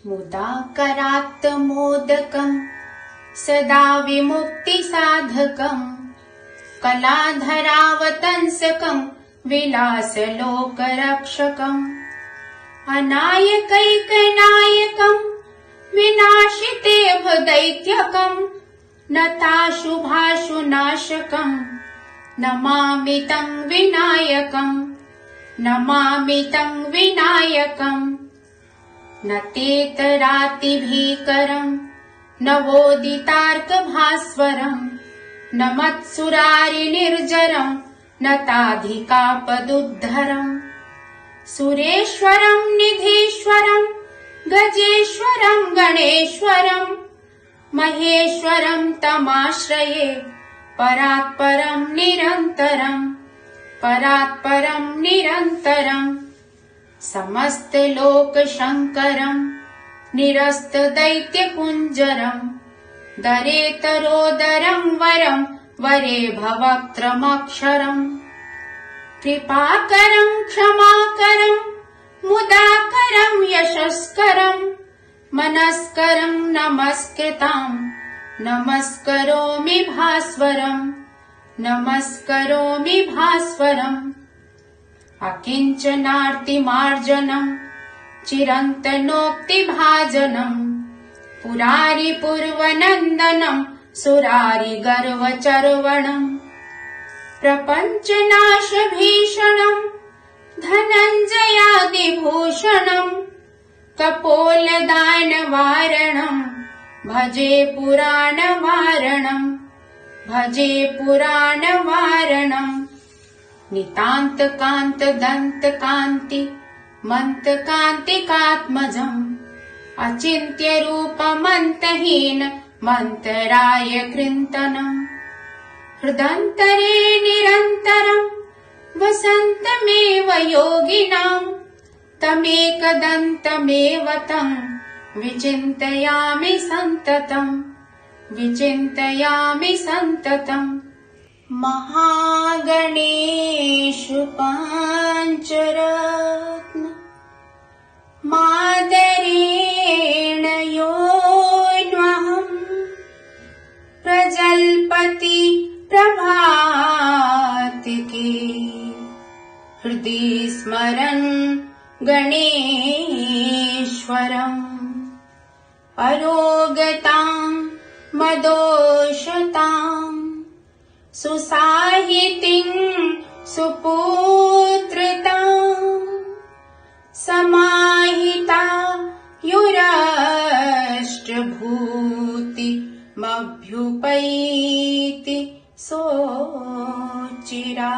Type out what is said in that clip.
मुदाकरात्तमोदकम् सदा विमुक्तिसाधकम् कलाधरावतंसकम् विलासलोकरक्षकम् अनायकैकनायकम् विनाशितेऽभदैत्यकम् नताशुभाशुनाशकम् नमामि तं विनायकम् नमामि तं विनायकम् न तेतरातिभीकरम् नवोदितार्कभास्वरम् न मत्सुरारिनिर्जरम् न ताधिकापदुद्धरम् सुरेश्वरम् निधीश्वरम् गजेश्वरम् गणेश्वरम् महेश्वरम् तमाश्रये परात्परम् निरन्तरम् परात्परम् निरन्तरम् समस्तलोकशङ्करम् निरस्तदैत्यकुञ्जरम् दरेतरोदरम् वरम् वरे भवक्त्रमक्षरम् कृपाकरम् क्षमाकरम् मुदाकरम् यशस्करम् मनस्करम् नमस्कृताम् नमस्करोमि भास्वरम् नमस्करोमि भास्वरम् अकिञ्चनार्तिमार्जनम् चिरन्तनोक्तिभाजनम् पुरारिपूर्वनन्दनम् सुरारिगर्वचर्वणम् प्रपञ्चनाशभीषणम् धनञ्जयादिभूषणम् कपोलदानवारणम् भजे पुराणवारणम् भजे पुराणवारणम् नितान्तकान्तदन्तकान्ति मन्तकान्तिकात्मजम् अचिन्त्यरूपमन्तहीन मन्तराय कृन्तनम् हृदन्तरे निरन्तरम् वसन्तमेव योगिनाम् तमेकदन्तमेव तम् विचिन्तयामि सन्ततम् विचिन्तयामि सन्ततम् महागणेषु पाञ्चरत्न मादरेण योऽन्वहम् प्रजल्पति प्रभातिके हृदि स्मरन् गणेश्वरम् अरोगताम् मदोषताम् सुसाहितिम् सुपुत्रताम् समाहिता युराष्ट्रभूतिमभ्युपैति सोचिरा।